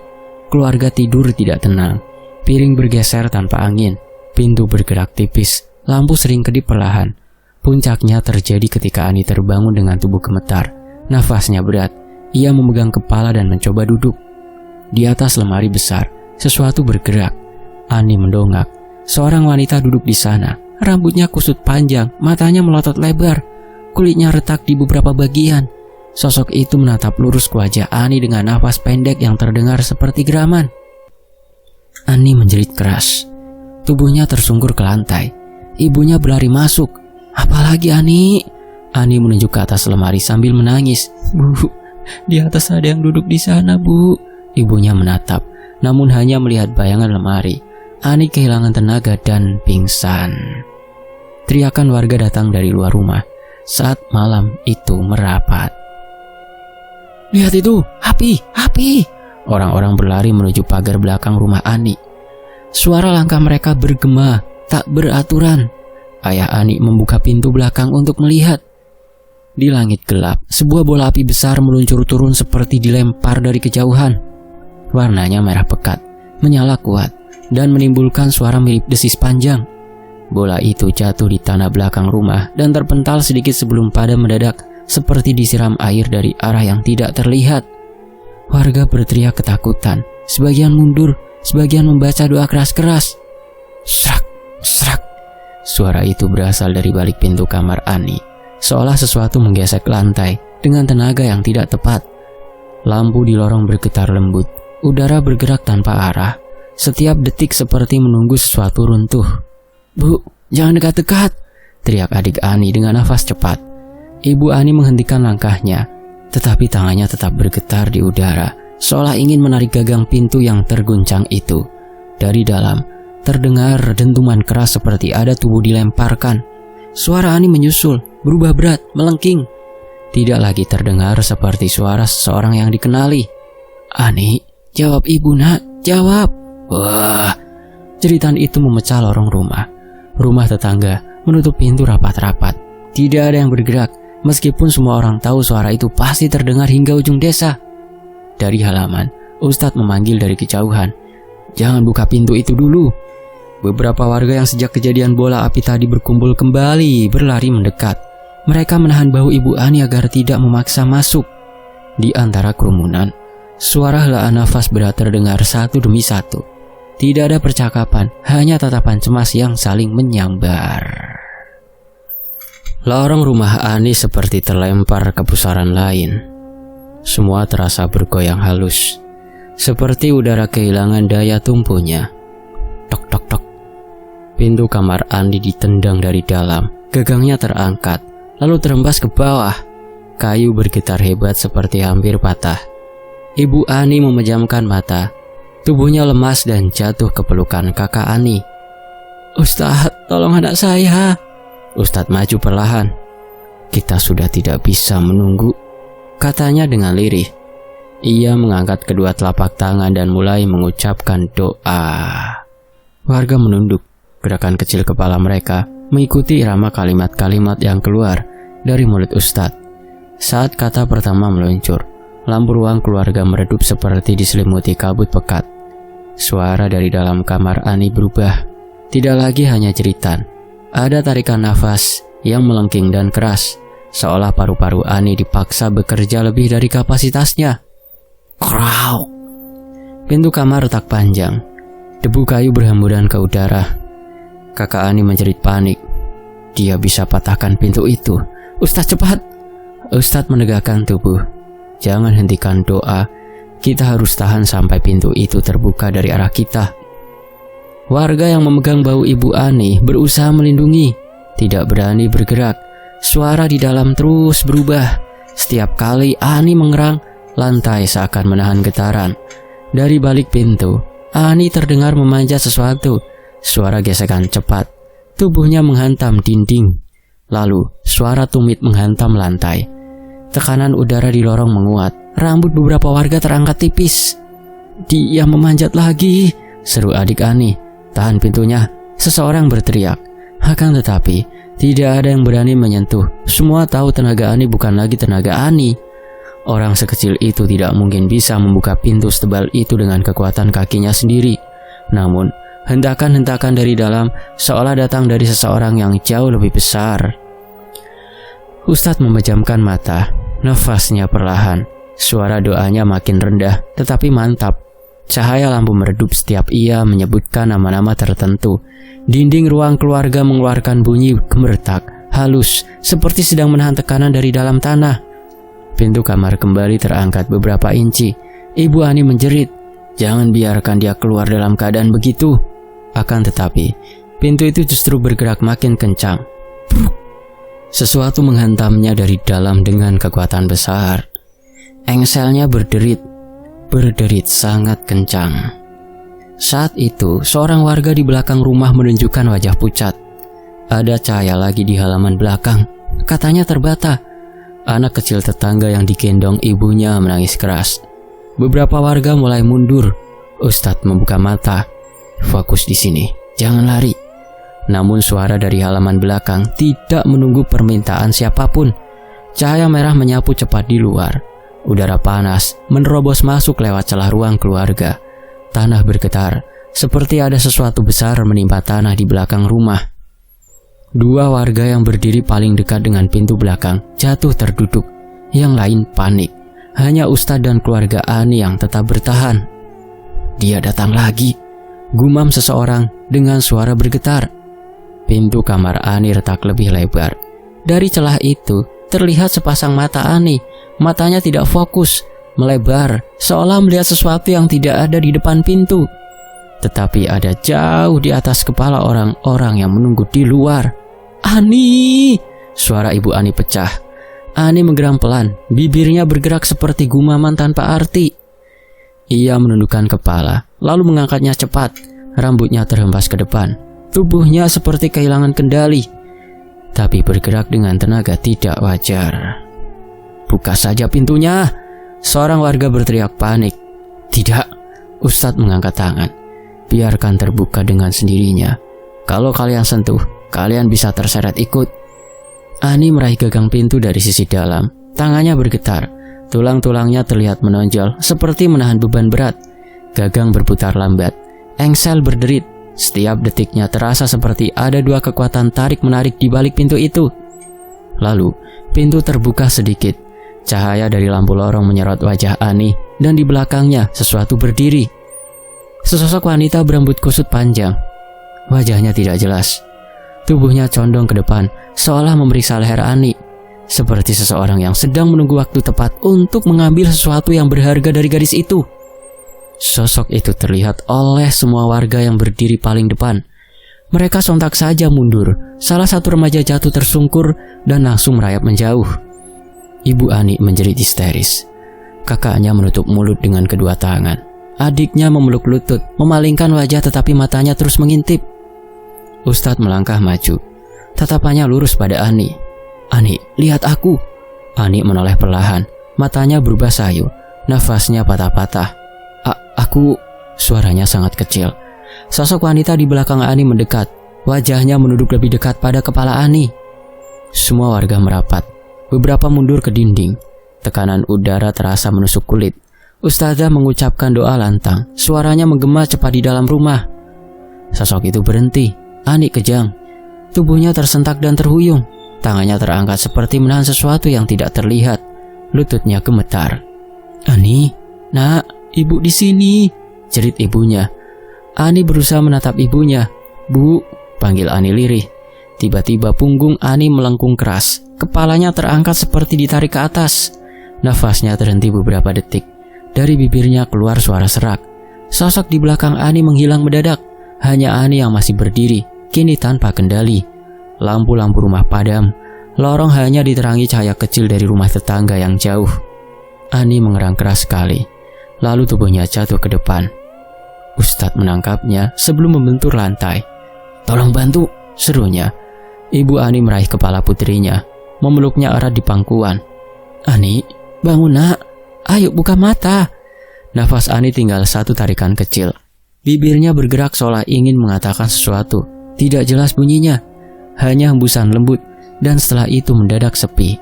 Keluarga tidur tidak tenang. Piring bergeser tanpa angin. Pintu bergerak tipis. Lampu sering kedip perlahan. Puncaknya terjadi ketika Ani terbangun dengan tubuh gemetar. Nafasnya berat. Ia memegang kepala dan mencoba duduk. Di atas lemari besar, sesuatu bergerak. Ani mendongak. Seorang wanita duduk di sana. Rambutnya kusut panjang, matanya melotot lebar. Kulitnya retak di beberapa bagian. Sosok itu menatap lurus ke wajah Ani dengan nafas pendek yang terdengar seperti geraman. Ani menjerit keras. Tubuhnya tersungkur ke lantai. Ibunya berlari masuk. "Apalagi Ani?" Ani menunjuk ke atas lemari sambil menangis. "Bu, di atas ada yang duduk di sana, Bu." Ibunya menatap, namun hanya melihat bayangan lemari. Ani kehilangan tenaga dan pingsan. Teriakan warga datang dari luar rumah saat malam itu merapat. "Lihat itu, api, api!" Orang-orang berlari menuju pagar belakang rumah Ani. Suara langkah mereka bergema, tak beraturan. Ayah Ani membuka pintu belakang untuk melihat. Di langit gelap, sebuah bola api besar meluncur turun seperti dilempar dari kejauhan. Warnanya merah pekat, menyala kuat, dan menimbulkan suara mirip desis panjang. Bola itu jatuh di tanah belakang rumah dan terpental sedikit sebelum padam mendadak, seperti disiram air dari arah yang tidak terlihat. Warga berteriak ketakutan, sebagian mundur, sebagian membaca doa keras-keras. Serak, serak. Suara itu berasal dari balik pintu kamar Ani, seolah sesuatu menggesek lantai dengan tenaga yang tidak tepat. Lampu di lorong bergetar lembut. Udara bergerak tanpa arah. Setiap detik seperti menunggu sesuatu runtuh. "Bu, jangan dekat-dekat!" teriak adik Ani dengan nafas cepat. Ibu Ani menghentikan langkahnya, tetapi tangannya tetap bergetar di udara, seolah ingin menarik gagang pintu yang terguncang itu. Dari dalam, terdengar dentuman keras seperti ada tubuh dilemparkan. Suara Ani menyusul, berubah berat, melengking. Tidak lagi terdengar seperti suara seseorang yang dikenali. "Ani, jawab ibu nak, jawab." Wah, jeritan itu memecah lorong rumah. Rumah tetangga menutup pintu rapat-rapat. Tidak ada yang bergerak, meskipun semua orang tahu suara itu pasti terdengar hingga ujung desa. Dari halaman, Ustadz memanggil dari kejauhan, "Jangan buka pintu itu dulu." Beberapa warga yang sejak kejadian bola api tadi berkumpul kembali berlari mendekat. Mereka menahan bahu ibu Ani agar tidak memaksa masuk. Di antara kerumunan, suara helaan nafas berat terdengar satu demi satu. Tidak ada percakapan, hanya tatapan cemas yang saling menyambar. Lorong rumah Ani seperti terlempar ke pusaran lain. Semua terasa bergoyang halus, seperti udara kehilangan daya tumpunya. Tok tok tok. Pintu kamar Ani ditendang dari dalam. Gagangnya terangkat, lalu terhempas ke bawah. Kayu bergetar hebat seperti hampir patah. Ibu Ani memejamkan mata. Tubuhnya lemas dan jatuh ke pelukan kakak Ani. "Ustadz, tolong anak saya." Ustadz maju perlahan. "Kita sudah tidak bisa menunggu," katanya dengan lirih. Ia mengangkat kedua telapak tangan dan mulai mengucapkan doa. Warga menunduk. Gerakan kecil kepala mereka mengikuti irama kalimat-kalimat yang keluar dari mulut Ustadz. Saat kata pertama meluncur, lampu ruang keluarga meredup seperti diselimuti kabut pekat. Suara dari dalam kamar Ani berubah. Tidak lagi hanya jeritan. Ada tarikan nafas yang melengking dan keras, seolah paru-paru Ani dipaksa bekerja lebih dari kapasitasnya. Krauk! Pintu kamar retak panjang. Debu kayu berhamburan ke udara. Kakak Ani menjerit panik. Dia bisa patahkan pintu itu. "Ustadz, cepat!" Ustadz menegakkan tubuh. "Jangan hentikan doa. Kita harus tahan sampai pintu itu terbuka dari arah kita." Warga yang memegang bau ibu Ani berusaha melindungi, tidak berani bergerak. Suara di dalam terus berubah. Setiap kali Ani mengerang, lantai seakan menahan getaran. Dari balik pintu, Ani terdengar memanjat sesuatu. Suara gesekan cepat. Tubuhnya menghantam dinding. Lalu, suara tumit menghantam lantai. Tekanan udara di lorong menguat. Rambut beberapa warga terangkat tipis. "Dia memanjat lagi," seru adik Ani. "Tahan pintunya," seseorang berteriak. Akan tetapi, tidak ada yang berani menyentuh. Semua tahu tenaga Ani bukan lagi tenaga Ani. Orang sekecil itu tidak mungkin bisa membuka pintu setebal itu dengan kekuatan kakinya sendiri. Namun, hentakan-hentakan dari dalam seolah datang dari seseorang yang jauh lebih besar. Ustadz memejamkan mata. Nafasnya perlahan. Suara doanya makin rendah, tetapi mantap. Cahaya lampu meredup setiap ia menyebutkan nama-nama tertentu. Dinding ruang keluarga mengeluarkan bunyi gemertak, halus, seperti sedang menahan tekanan dari dalam tanah. Pintu kamar kembali terangkat beberapa inci. Ibu Ani menjerit, "Jangan biarkan dia keluar dalam keadaan begitu." Akan tetapi, pintu itu justru bergerak makin kencang. Sesuatu menghantamnya dari dalam dengan kekuatan besar. Engselnya berderit sangat kencang. Saat itu, seorang warga di belakang rumah menunjukkan wajah pucat. "Ada cahaya lagi di halaman belakang," katanya terbata. Anak kecil tetangga yang digendong ibunya menangis keras. Beberapa warga mulai mundur. Ustadz membuka mata. "Fokus di sini, jangan lari." Namun suara dari halaman belakang tidak menunggu permintaan siapapun. Cahaya merah menyapu cepat di luar. Udara panas menerobos masuk lewat celah ruang keluarga. Tanah bergetar, seperti ada sesuatu besar menimpa tanah di belakang rumah. Dua warga yang berdiri paling dekat dengan pintu belakang jatuh terduduk. Yang lain panik. Hanya Ustadz dan keluarga Ani yang tetap bertahan. "Dia datang lagi," gumam seseorang dengan suara bergetar. Pintu kamar Ani retak lebih lebar. Dari celah itu terlihat sepasang mata Ani. Matanya tidak fokus, melebar, seolah melihat sesuatu yang tidak ada di depan pintu. Tetapi ada jauh di atas kepala orang-orang yang menunggu di luar. "Ani!" Suara ibu Ani pecah. Ani menggeram pelan, bibirnya bergerak seperti gumaman tanpa arti. Ia menundukkan kepala, lalu mengangkatnya cepat. Rambutnya terhempas ke depan. Tubuhnya seperti kehilangan kendali, tapi bergerak dengan tenaga tidak wajar. "Buka saja pintunya!" Seorang warga berteriak panik. "Tidak," Ustadz mengangkat tangan. "Biarkan terbuka dengan sendirinya. Kalau kalian sentuh, kalian bisa terseret ikut." Ani meraih gagang pintu dari sisi dalam. Tangannya bergetar. Tulang-tulangnya terlihat menonjol, seperti menahan beban berat. Gagang berputar lambat. Engsel berderit. Setiap detiknya terasa seperti ada dua kekuatan tarik-menarik di balik pintu itu. Lalu, pintu terbuka sedikit. Cahaya dari lampu lorong menyerot wajah Ani, dan di belakangnya sesuatu berdiri. Sesosok wanita berambut kusut panjang. Wajahnya tidak jelas. Tubuhnya condong ke depan, seolah memeriksa leher Ani, seperti seseorang yang sedang menunggu waktu tepat untuk mengambil sesuatu yang berharga dari gadis itu. Sosok itu terlihat oleh semua warga yang berdiri paling depan. Mereka sontak saja mundur. Salah satu remaja jatuh tersungkur dan langsung merayap menjauh. Ibu Ani menjerit histeris. Kakaknya menutup mulut dengan kedua tangan. Adiknya memeluk lutut, memalingkan wajah tetapi matanya terus mengintip. Ustadz melangkah maju. Tatapannya lurus pada Ani. "Ani, lihat aku." Ani menoleh perlahan. Matanya berubah sayu. Nafasnya patah-patah. Aku..." Suaranya sangat kecil. Sosok wanita di belakang Ani mendekat. Wajahnya menunduk lebih dekat pada kepala Ani. Semua warga merapat. Beberapa mundur ke dinding. Tekanan udara terasa menusuk kulit. Ustazah mengucapkan doa lantang. Suaranya menggema cepat di dalam rumah. Sosok itu berhenti. Ani kejang. Tubuhnya tersentak dan terhuyung. Tangannya terangkat seperti menahan sesuatu yang tidak terlihat. Lututnya gemetar. "Ani, nak, ibu di sini," jerit ibunya. Ani berusaha menatap ibunya. "Bu," panggil Ani lirih. Tiba-tiba punggung Ani melengkung keras. Kepalanya terangkat seperti ditarik ke atas. Nafasnya terhenti beberapa detik. Dari bibirnya keluar suara serak. Sosok di belakang Ani menghilang mendadak. Hanya Ani yang masih berdiri, kini tanpa kendali. Lampu-lampu rumah padam. Lorong hanya diterangi cahaya kecil dari rumah tetangga yang jauh. Ani mengerang keras sekali. Lalu tubuhnya jatuh ke depan. Ustadz menangkapnya sebelum membentur lantai. "Tolong bantu," serunya. Ibu Ani meraih kepala putrinya, memeluknya erat di pangkuan. "Ani, bangun nak. Ayo buka mata." Nafas Ani tinggal satu tarikan kecil. Bibirnya bergerak seolah ingin mengatakan sesuatu. Tidak jelas bunyinya. Hanya hembusan lembut. Dan setelah itu mendadak sepi.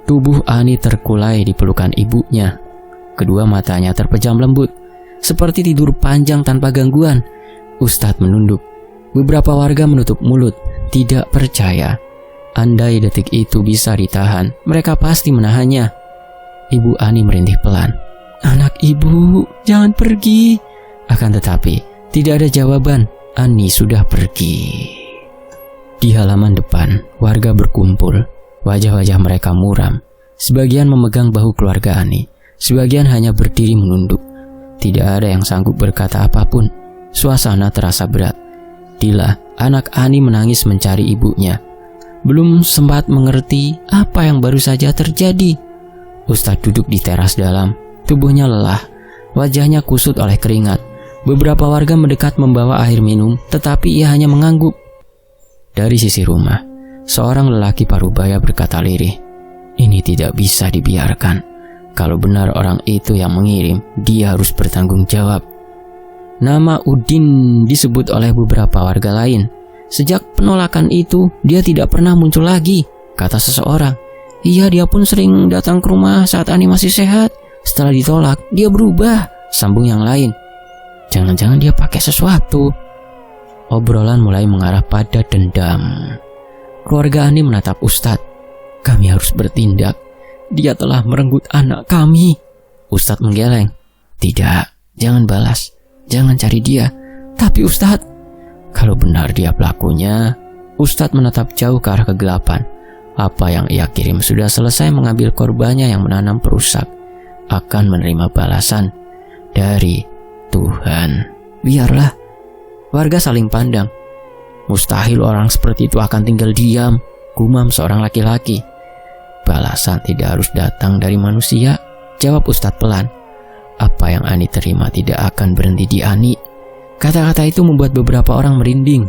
Tubuh Ani terkulai di pelukan ibunya. Kedua matanya terpejam lembut. Seperti tidur panjang tanpa gangguan. Ustadz menunduk. Beberapa warga menutup mulut. Tidak percaya. Andai detik itu bisa ditahan, mereka pasti menahannya. Ibu Ani merintih pelan. "Anak ibu, jangan pergi." Akan tetapi, tidak ada jawaban. Ani sudah pergi. Di halaman depan, warga berkumpul. Wajah-wajah mereka muram. Sebagian memegang bahu keluarga Ani. Sebagian hanya berdiri menunduk. Tidak ada yang sanggup berkata apapun. Suasana terasa berat. Dila, anak Ani, menangis mencari ibunya. Belum sempat mengerti apa yang baru saja terjadi. Ustadz duduk di teras dalam. Tubuhnya lelah. Wajahnya kusut oleh keringat. Beberapa warga mendekat membawa air minum, tetapi ia hanya mengangguk. Dari sisi rumah, seorang lelaki parubaya berkata lirih, "Ini tidak bisa dibiarkan. Kalau benar orang itu yang mengirim, dia harus bertanggung jawab." Nama Udin disebut oleh beberapa warga lain. "Sejak penolakan itu, dia tidak pernah muncul lagi," kata seseorang. "Iya, dia pun sering datang ke rumah saat Ani masih sehat. Setelah ditolak, dia berubah," sambung yang lain. "Jangan-jangan dia pakai sesuatu." Obrolan mulai mengarah pada dendam. Keluarga Ani menatap Ustadz. "Kami harus bertindak. Dia telah merenggut anak kami." Ustadz menggeleng. "Tidak, jangan balas. Jangan cari dia." "Tapi Ustadz..." "Kalau benar dia pelakunya..." Ustadz menatap jauh ke arah kegelapan. "Apa yang ia kirim sudah selesai mengambil korbannya yang menanam perusak. Akan menerima balasan dari Tuhan. Biarlah." Warga saling pandang. "Mustahil orang seperti itu akan tinggal diam," gumam seorang laki-laki. "Balasan tidak harus datang dari manusia," jawab Ustadz pelan. "Apa yang Ani terima tidak akan berhenti di Ani." Kata-kata itu membuat beberapa orang merinding.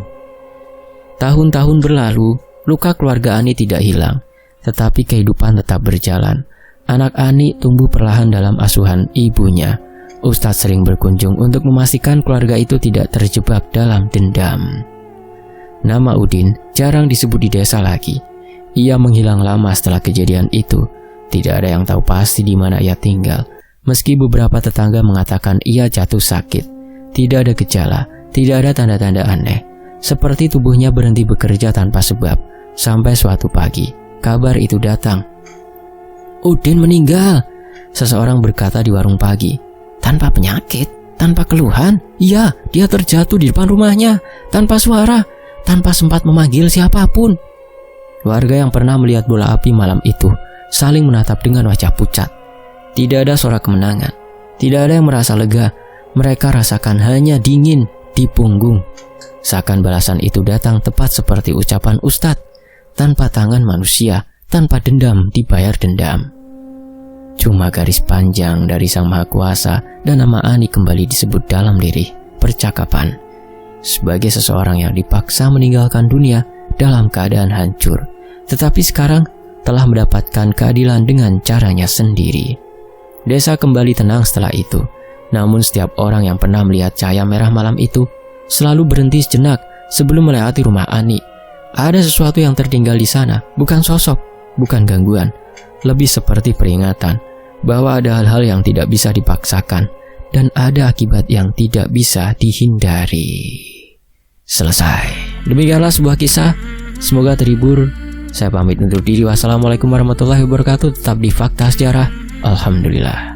Tahun-tahun berlalu, luka keluarga Ani tidak hilang, tetapi kehidupan tetap berjalan. Anak Ani tumbuh perlahan dalam asuhan ibunya. Ustadz sering berkunjung untuk memastikan keluarga itu tidak terjebak dalam dendam. Nama Udin jarang disebut di desa lagi. Ia menghilang lama setelah kejadian itu. Tidak ada yang tahu pasti di mana ia tinggal. Meski beberapa tetangga mengatakan ia jatuh sakit. Tidak ada gejala, tidak ada tanda-tanda aneh. Seperti tubuhnya berhenti bekerja tanpa sebab. Sampai suatu pagi, kabar itu datang. "Udin meninggal," seseorang berkata di warung pagi. "Tanpa penyakit, tanpa keluhan? Iya, dia terjatuh di depan rumahnya, tanpa suara, tanpa sempat memanggil siapapun. Warga yang pernah melihat bola api malam itu saling menatap dengan wajah pucat. Tidak ada suara kemenangan, tidak ada yang merasa lega. Mereka rasakan hanya dingin di punggung. Seakan balasan itu datang tepat seperti ucapan Ustadz, tanpa tangan manusia, tanpa dendam dibayar dendam. Cuma garis panjang dari Sang Maha Kuasa dan nama Ani kembali disebut dalam lirih percakapan. Sebagai seseorang yang dipaksa meninggalkan dunia dalam keadaan hancur, tetapi sekarang telah mendapatkan keadilan dengan caranya sendiri. Desa kembali tenang setelah itu. Namun setiap orang yang pernah melihat cahaya merah malam itu selalu berhenti sejenak sebelum melewati rumah Ani. Ada sesuatu yang tertinggal di sana, bukan sosok, bukan gangguan, lebih seperti peringatan bahwa ada hal-hal yang tidak bisa dipaksakan dan ada akibat yang tidak bisa dihindari. Selesai. Demikianlah sebuah kisah. Semoga terhibur. Saya pamit undur diri. Wassalamualaikum warahmatullahi wabarakatuh. Tetap di Fakta Sejarah. Alhamdulillah.